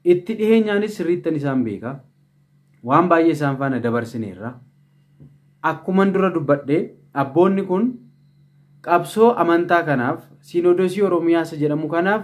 itti dhiheenyaanis sirriittan isaan beeka waan baay'ee isaan faana dabarsineerra akkuma dura dubbadhe abboonni kun qabsoo amantaa kanaaf Sinodosii Oromiyaa jedhamu kanaaf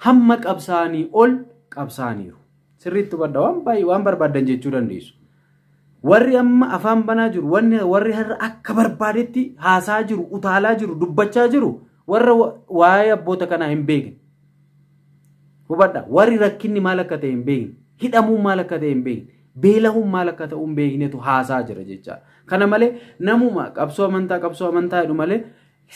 hamma qabsaanii ol qabsaaniiru sirriitti badda waan baay'ee waan barbaadan jechuu dandeessu warri amma afaan banaa jiru warri har'a akka barbaadetti haasaa jiru utaalaa jiru dubbachaa jiru warra waa'ee abboota kanaa hin beekne hubadha warri rakkinni maal akka ta'e hin beekne hidhamuun maal akka ta'e hin beekne beelahuun maal akka ta'u hin beeknetu haasaa jira jecha kana malee namuma qabsoo amantaa jedhu malee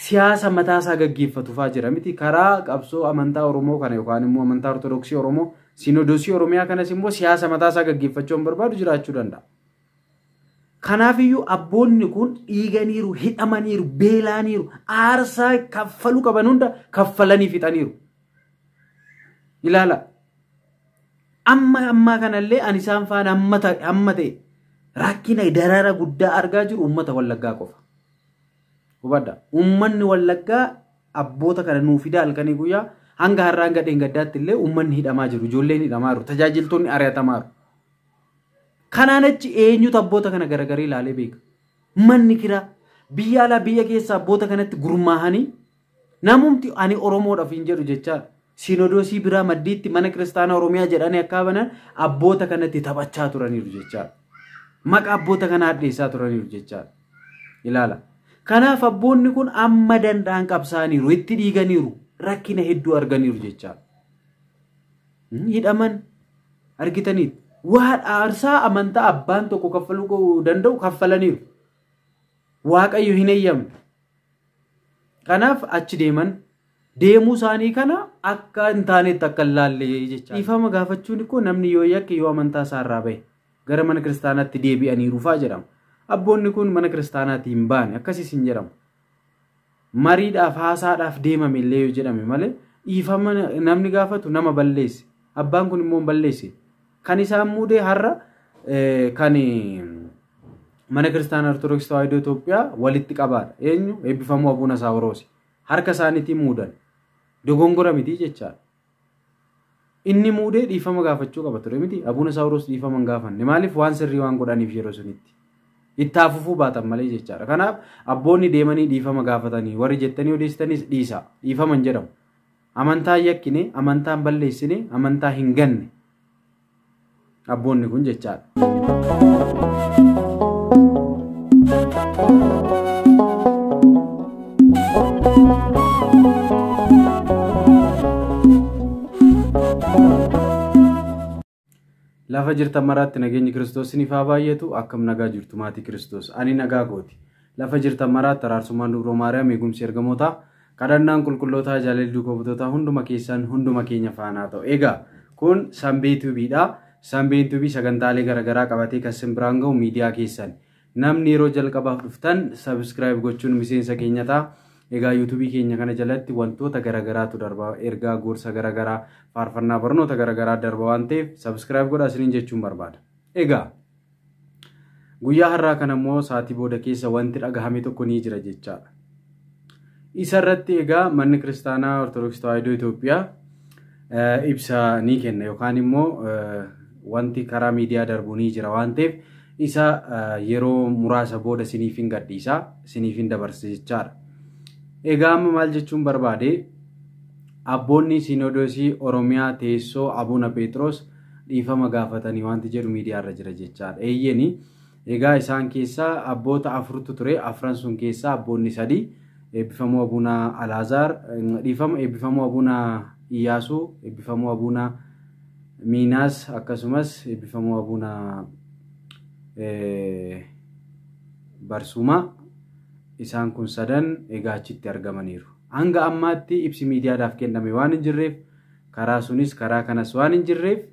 siyaasa mataasaa gaggeeffatu faa jira miti karaa qabsoo amantaa Oromoo kana yookaan immoo amantaa Ortodoksii Oromoo Sinodosii Oromiyaa kanas immoo siyaasa mataasaa gaggeeffachuu barbaadu jiraachuu danda'a. Kanaaf iyyuu abboonni kun dhiiganiiru hidhamaniiru beelaaniiru aarsaa kaffaluu qaban hunda kaffalanii fixaniiru. Ilaala amma kanallee ani isaan faana amma ta'e rakkina darara guddaa argaa jiru uummata Wallaggaa qofa. Hubadha uummanni Wallaggaa abboota kana nuu fidaa halkanii guyyaa hanga har'aa hanga dheengaddaatti illee uummanni hidhamaa jiru ijoolleen hidhamaa jiru tajaajiltoonni ari'atamaa jiru. Kanaan achi eenyutu abboota kana garagarii ilaalee beeka manni kiraa biyya alaa biyya keessa abboota kanatti gurmaahanii namumti ani Oromoodhaaf hin jedhu jecha Sinodosii biraa maddiitti mana kiristaanaa Oromiyaa jedhanii akka banan abboota kanatti taphachaa turaniiru jecha maqaa abboota kana addeessaa turaniiru jecha ilaala. Kanaaf abboonni kun amma danda'an qabsaaniiru itti dhiiganiiru rakkina hedduu arganiiru jecha hidhaman argitaniiru waan aarsaa amantaa abbaan tokko kaffaluu danda'u kaffalaniiru waaqayyo hin eeyyamne kanaaf achi deemuu isaanii kana akka hin taanetti akka laalle jecha dhiifama gaafachuun ko namni yoo yakke yoo amantaa isaarraa bahe gara mana kiristaanaatti deebi'aniiru faa jedhama. Abboonni kun mana kiristaanaatti hin baane akkasiis hin jedhamu. Mariidhaaf haasaadhaaf deemame illee yoo jedhame malee dhiifama namni gaafatu nama balleesse. Abbaan kun immoo balleesse. Kan isaan muudee har'a kan mana kiristaanaa Ortodoksii Tawaahidoo Itoophiyaa walitti qabaadha. Eenyu eebbifamuu Abuuna Saawuroos harka isaaniitiin muudan. Dogongora miti jechaadha. Inni muudee dhiifama gaafachuu qaba ture miti. Abuuna Saawuroos dhiifama hin gaafanne. Maaliif waan sirrii waan godhaniif yeroo sunitti. Ittaafufuu baatan malee jechaadha. Kanaaf abboonni deemanii dhiifama gaafatanii warri jettanii odeessitanis dhiisa. Dhiifaman jedhamu. Amantaa yakkine, amantaan balleessine, amantaa hin ganne. Abboonni kun jechaadha. Lafa jirtan maraatti nageenyi Kiristoos ni faa baay'atu akkam nagaa jirtu maatii Kiristoos ani nagaa gooti lafa jirtan maraatti araarsummaan dubroo Maariyaam eegumsi ergamoota kadhannaan qulqullootaa jaalalli duukobtoota hunduma keessan hunduma keenya faanaa ta'u egaa kun Sanbeetuu biidha Sanbeetuu bi sagantaalee garagaraa qabatee kan simbiraan ga'u miidiyaa keessan namni yeroo jalqabaaf dhuftan subscribe gochuun miseensa keenya ta'a. Egaa YouTube keenya kana jalatti wantoota garagaraatu darba ergaa gorsa garagaraa faarfannaa barnoota garagaraa darba waan ta'eef subscribe godhaa isiniin jechuun barbaada. Egaa guyyaa har'aa kana immoo saatii booda keessa wanti dhagahame tokko ni jira jechaadha. Isa irratti egaa manni kiristaanaa Ortodoksii Tawaahidoo Itoophiyaa ibsa ni kenna yookaan immoo wanti karaa miidiyaa darbu ni jira waan ta'eef isa yeroo muraasa booda isiniif hin gadhiisa isiniif hin dabarsa jechaadha. Egaa amma maal jechuun barbaade abboonni Sinodosii Oromiyaa teessoo Abuuna Pheexroos dhiifama gaafatanii wanti jedhu miidiyaa irra jira jechaadha. Eeyyeni egaa isaan keessaa abboota afurtu ture afran sun keessaa abboonni sadii eebbifamuu Abuuna Alaazaar dhiifama eebbifamuu Abuuna Iyyaasuu eebbifamuu Abuuna Miinaas akkasumas eebbifamuu Abuuna Barsumaa isaan kun sadan egaa achitti argamaniiru. Hanga ammaatti ibsi miidiyaadhaaf kenname waan hin jirreef karaa sunis karaa kanas waan hin jirreef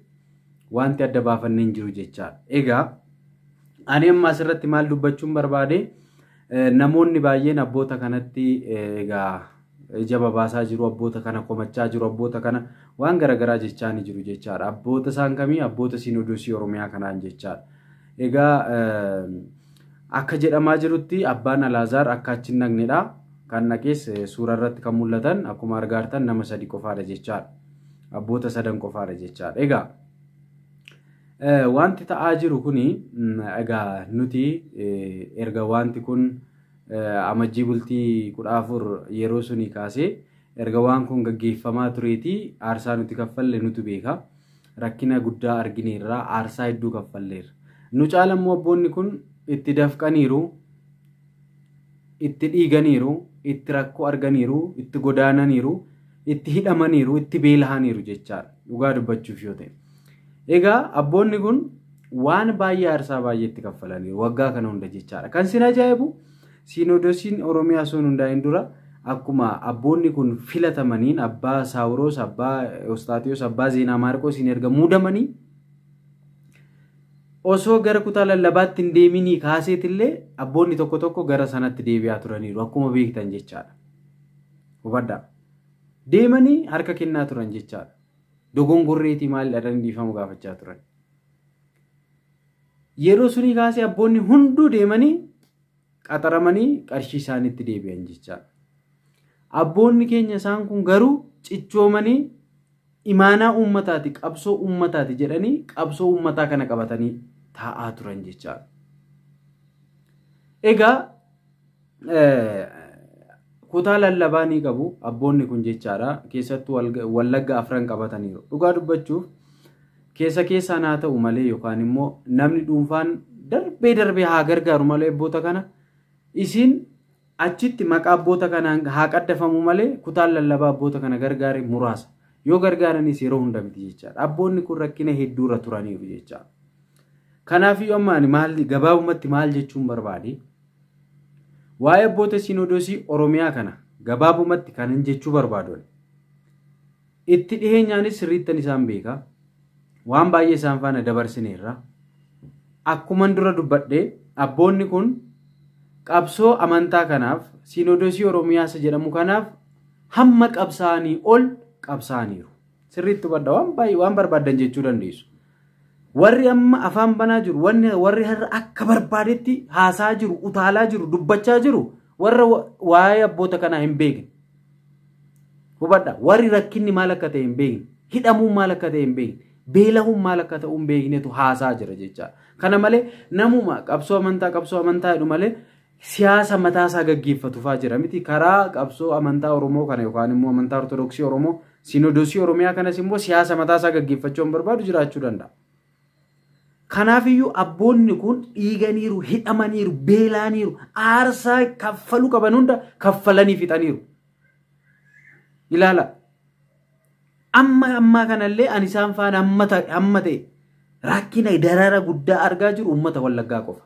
wanti adda baafannee hin jiru jechaadha. Egaa ani amma asirratti maal dubbachuun barbaade namoonni baay'een abboota kanatti egaa ija babaasaa jiru abboota kana komachaa jiru abboota kana waan garagaraa jechaa ni jiru jechaadha. Abboota isaan kamii abboota Sinodosii Oromiyaa kanaan jechaadha. Egaa akka jedhamaa jirutti abbaan Alaazaar akka achi hin dhaqnedha. Kan dhaqees suura irratti kan mul'atan akkuma argaartan nama sadi qofaadha jechaadha. Abboota sadan qofaadha jechaadha. Egaa wanti ta'aa jiru kuni egaa nuti erga wanti kun amajjii bultii 14 yeroo suni kaasee erga waan kun gaggeeffamaa tureeti aarsaa nuti kaffalle nutu beeka rakkina guddaa argineerra aarsaa hedduu kaffalleerra nu caalammoo abboonni kun itti dafqaniiru itti dhiiganiiru itti rakkoo arganiiru itti godaananiiru itti hidhamaniiru itti beelahaniiru jechaadha dhugaa dubbachuuf yoo ta'e egaa abboonni kun waan baay'ee aarsaa baay'ee itti kaffalaniiru waggaa kana hunda jechaadha kan sin ajaa'ibu Sinodosiin Oromiyaa sun hundaa'in dura akkuma abboonni kun filatamaniin abbaa Saawuroos abbaa Eustaatiyos abbaa Zeenaa Maarqoosiin erga muudamanii osoo gara kutaa lallabaatti hin deeminii kaaseetillee abboonni tokko tokko gara sanatti deebi'aa turaniiru akkuma beektan jechaadha. Hubadhaa. Deemanii harka kennaa turan jechaadha. Dogongorreetii maal dhadhan dhiifamu gaafachaa turan. Yeroo sunii kaasee abboonni hunduu deemanii qaxaramanii qarshii isaaniitti deebi'an jechaadha. Abboonni keenya isaan kun garuu cichoomanii imaanaa uummataati qabsoo uummataati jedhanii qabsoo uummataa kana qabatanii taa'aa turan jechaadha. Egaa kutaa lallabaa ni qabu abboonni kun jechaadha keessattuu wallagga afran qabataniiru. Dhugaa dubbachuuf keessaan haa ta'u malee yookaan immoo namni dhuunfaan darbee haa gargaaru malee abboota kana isin achitti maqaa abboota kanaan haa qaddafamu malee kutaan lallabaa abboota kana gargaare muraasa. Yoo gargaaranis yeroo hunda miti jechaadha. Abboonni kun rakkina hedduurra turaniiru jechaadha. Kanaafiyyuu amma ani gabaabumatti maal jechuun barbaade waa'ee abboota Sinodosii Oromiyaa kana gabaabumatti kanan jechuu barbaadu. Itti dhiheenyaanis sirriittan isaan beeka. Waan baay'ee isaan faana dabarsineerra. Akkuman dura dubbadhee abboonni kun qabsoo amantaa kanaaf Sinodosii Oromiyaas jedhamu kanaaf hamma qabsaanii ol qabsaaniiru. Sirriitti hubadha waan baay'ee waan barbaadan jechuu dandeessu. Warri amma afaan banaa jiru warri har'a akka barbaadetti haasaa jiru utaalaa jiru dubbachaa jiru warra waa'ee abboota kanaa hin beekne. Hubadha warri rakkinni maal akka ta'e hin beekne hidhamuun maal akka ta'e hin beekne beelahuun maal akka ta'u hin beeknetu haasaa jira jecha. Kana malee namuma qabsoo amantaa jedhu malee siyaasa mataasaa gaggeeffatu fa'aa jira miti karaa qabsoo amantaa Oromoo kana yookaan immoo amantaa Ortodoksii Oromoo Sinodosii Oromiyaa kanas immoo siyaasa mataasaa gaggeeffachuu barbaadu jiraachuu danda'a. Kanaafiyyuu abboonni kun dhiiganiiru hidhamaniiru beelaaniiru aarsaa kaffaluu qaban hunda kaffalanii fixaniiru. Ilaala. Amma kanallee ani isaan faana amma ta'e rakkina darara guddaa argaa jiru uummata Wallaggaa qofa.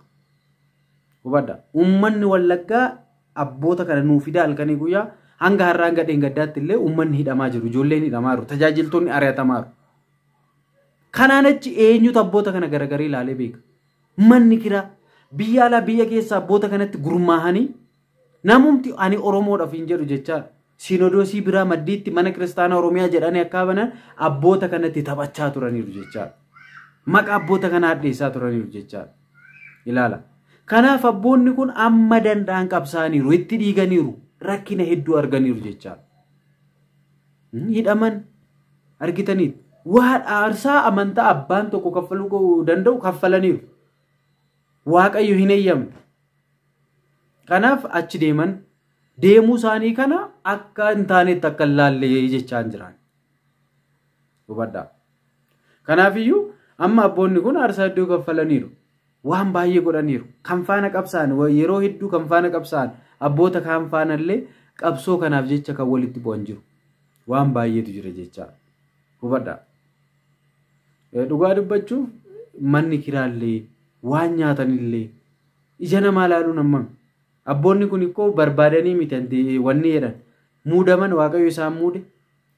Hubadha. Uummanni Wallaggaa abboota kana nuu fidaa halkanii guyyaa hanga har'aa hanga dheengaddaatti illee uummanni hidhamaa jiru ijoolleen hidhamaa jiru tajaajiltoonni ari'atamaa jiru. Kanaan achi eenyutu abboota kana garagarii ilaalee beeka. Manni kiraa biyya alaa biyya keessa abboota kanatti gurmaahanii namumti ani Oromoodhaaf hin jedhu jechaadha. Sinodosii biraa maddiitti mana kiristaanaa Oromiyaa jedhanii akka banan abboota kanatti taphachaa turaniiru jechaadha. Maqaa abboota kanaa addeessaa turaniiru jechaadha. Ilaala. Kanaaf abboonni kun amma danda'an qabsaaniiru itti dhiiganiiru rakkina hedduu arganiiru jechaadha. Hidhaman argitaniitu. Waan aarsaa amantaa abbaan tokko kaffaluu danda'u kaffalaniiru. Waaqayyo hin eeyyamne. Kanaaf achi deemuu isaanii kana akka hin taanetti akka hin laallee jechaan jiran. Hubadhaa. Kanaafiyyuu amma abboonni kun aarsaa hedduu kaffalaniiru. Waan baay'ee godhaniiru. Kan faana qabsaan yeroo hedduu kan faana qabsaan abboota kan faanallee qabsoo kanaaf jecha kan walitti bu'an jiru. Waan baay'eetu jira jechaa. Hubadhaa. Dhugaa dubbachuuf manni kiraallee waan nyaatanillee ija namaa ilaaluun hammam. Abboonni kun ikkoo barbaadanii miti wanni jedhan muudaman waaqayyo isaan muude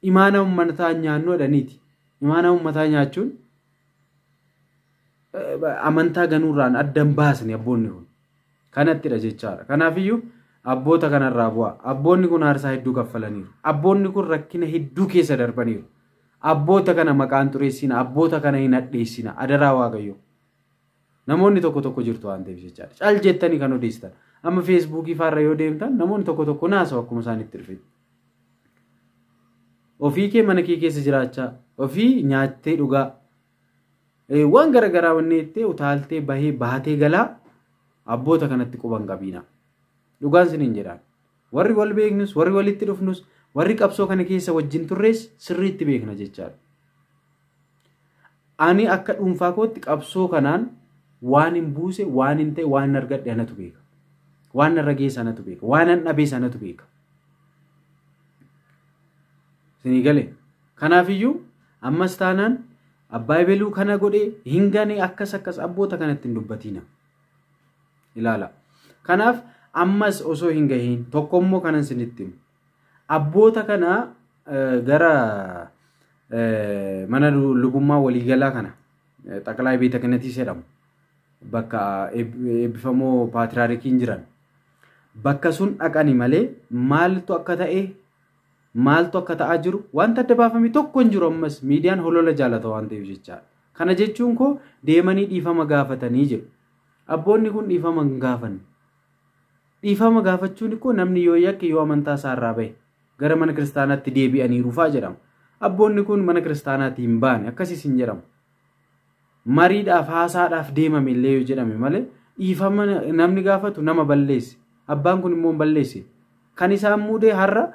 imaana uummataa nyaannoo jedhaniiti. Imaana uummataa nyaachuun amantaa ganuurraan addan baasni abboonni kun kanattidha jechaadha. Kanaafiyyuu abboota kanarraa bu'aa. Abboonni kun aarsaa hedduu kaffalaniiru. Abboonni kun rakkina hedduu keessa darbaniiru. Abboota kana maqaan xureessina abboota kana hin addeessina adaraa waaqayyo. Namoonni tokko jirtu waan ta'eef jechaadha. Cal jettanii kan odeessitan. Amma Feesbuukii faarra yoo deemtan namoonni tokko naasa'u akkuma isaan itti dhufetti. Ofii kee mana kee keessa jiraachaa ofii nyaattee dhugaa waan garagaraa wanneettee utaaltee bahee baatee galaa abboota kanatti quban qabiina. Dhugaan siniin jedhaan. Warri wal beeknus, warri walitti dhufnus, warri qabsoo kana keessa wajjin turrees sirriitti beekna jechaadha. Ani akka dhuunfaa kootti qabsoo kanaan waan hin buuse, waan hin ta'e, waan argadhe anatu beeka. Waan narra geesse anatu beeka. Waan an dhabee anatu beeka. Sinii galee. Kanaafiyyuu ammas taanaan abbaa beluu kana godhee hin gane akkas abboota kanatti hin dubbatiina. Ilaala. Kanaaf ammas osoo hin gahiin tokkommoo kanan sinitti himu. Abboota kana gara mana lubummaa waliigalaa kana xaqalaa beeta kanatii jedhamu bakka eebbifamoo paatriyaarkiin jiran bakka sun dhaqani malee maaltu akka ta'aa jiru wanta adda baafame tokko hin jiru. Ammas miidiyaan holola jaalata waan ta'eef jechaadha. Kana jechuun koo deemanii dhiifama gaafatanii jiru. Abboonni kun dhiifama hin gaafanne. Dhiifama gaafachuun koo namni yoo yakke yoo amantaa isaarraa bahe gara mana kiristaanaatti deebi'anii rufaa jedhama. Abboonni kun mana kiristaanaatti hin baane akkasiis hin jedhamu. Mariidhaaf haasaadhaaf deemame illee yoo jedhame malee dhiifama namni gaafatu nama balleesse. Abbaan kun immoo balleesse. Kan isaan muudee har'a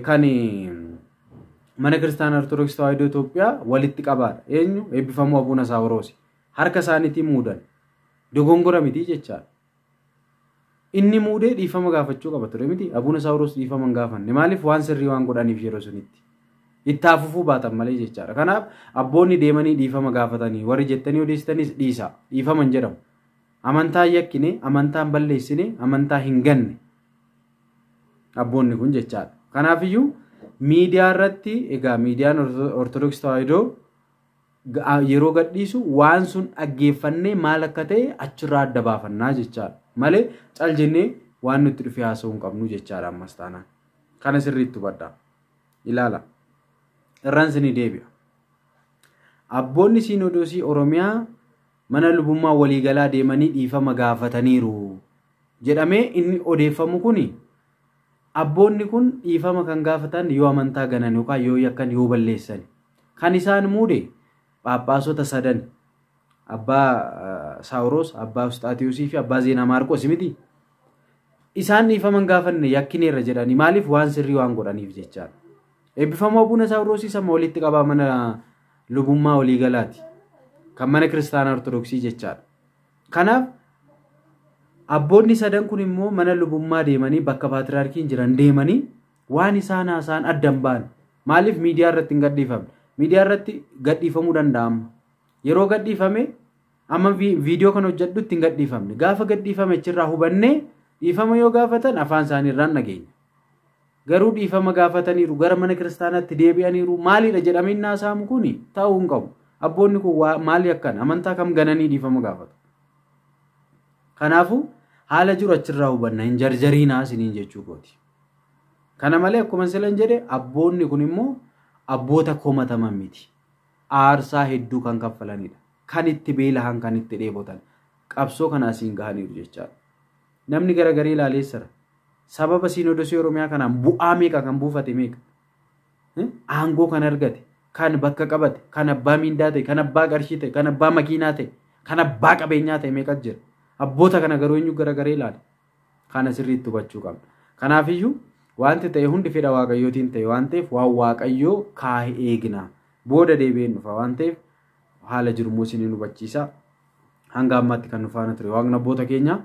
kan mana kiristaanaa Ortodoksii Tawaahidoo Itoophiyaa walitti qabaadha. Eenyu eebbifamuu Abuuna Saawuroos harka isaaniitiin muudan dogongora miti jechaadha. Inni muudee dhiifama gaafachuu qaba ture miti. Abuuna Saawuroos dhiifama hin gaafanne. Maaliif waan sirrii waan godhaniif yeroo sunitti itti hafufuu baatan malee jechaadha. Kanaaf abboonni deemanii dhiifama gaafatanii warri jettanii odeessitanis dhiisa. Dhiifama hin jedhamu. Amantaa yakkine, amantaan balleessine, amantaa hin ganne abboonni kun jechaadha. Kanaafiyyuu miidiyaa irratti egaa miidiyaan Ortodoksii Tawaahidoo yeroo gadhiisu waan sun dhaggeeffannee maal akka ta'e achirraa adda baafannaa jechaadha. Malee cal jennee waan nutti dhufee haasa'uu hin qabnu jechaadha ammas taanaan. Kana sirriitti hubadhaa. Ilaala. Irraan sinii deebi'a. Abboonni Siinodoosii Oromiyaa mana lubummaa waliigalaa deemanii dhiifama gaafataniiru jedhamee inni odeeffamu kuni abboonni kun dhiifama kan gaafatan yoo amantaa ganan yookaan yoo yakkan yoo balleessan kan isaan muude Phaaphaasota sadan abbaa Saawuroos, abbaa Usxaatiyosii fi abbaa Zeenaa Maarqos miti. Isaan dhiifama hin gaafanne yakkineerra jedhanii maaliif waan sirrii waan godhaniif jechaadha. Eebbifamoo Abuuna Saawuroosii sama walitti qabaa mana lubummaa waliigalaati. Kan mana kiristaanaa Ortodoksii jechaadha. Kanaaf abboonni sadan kun immoo mana lubummaa deemanii bakka paatriyaarkiin jiran deemanii waan isaan haasaan addan ba'an. Maaliif miidiyaa irratti hin gadhiifamne? Miidiyaa irratti gadhiifamuu danda'ama. Yeroo gadhiifame amma viidiyoo kan hojjedhutti hin gadhiifamne. Gaafa gadhiifame achirraa hubannee dhiifama yoo gaafatan afaan isaanii irraan nageenya. Garuu dhiifama gaafataniiru gara mana kiristaanaatti deebi'aniiru maalidha jedhameen haasa'amu kuni ta'uu hin qabu. Abboonni kun maali akkan amantaa kam gananii dhiifama gaafatu. Kanaafuu haala jiru achirraa hubanna hin jarjariinaa isiniin jechuu kooti. Kana malee akkuma silan jedhe abboonni kun immoo abboota komataman miti. Aarsaa hedduu kan kaffalanidha. Kan itti beelahan kan itti dheebotan. Qabsoo kana asiin gahaniiru jechaadha. Namni garagaree ilaaleessara. Sababa Siinodoosii Oromiyaa kanaan bu'aa meeqa kan buufate meeqa? Aangoo kan argate, kan bakka qabate, kan abbaa miindaa ta'e, kan abbaa qarshii ta'e, kan abbaa makiinaa ta'e, kan abbaa qabeenyaa ta'e meeqa jira? Abboota kana garuu eenyu garagaree ilaale? Kana sirriitti hubachuu qabna. Kanaafiyyuu wanti ta'e hundi fedha Waaqayyootiin ta'e waan ta'eef waan Waaqayyoo kaa'e eegna. Booda deebi'een dhufa waan ta'eef haala jirummoo isiniin hubachiisa. Hanga ammaatti kan nufaana ture Waaqni abboota keenya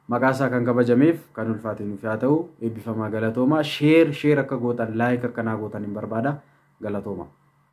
maqaa isaa kan kabajameef kan ulfaate nuuf haa ta'u eebbifamaa galatooma. Sheer akka gootan laayik akkanaa gootan hin barbaada galatooma.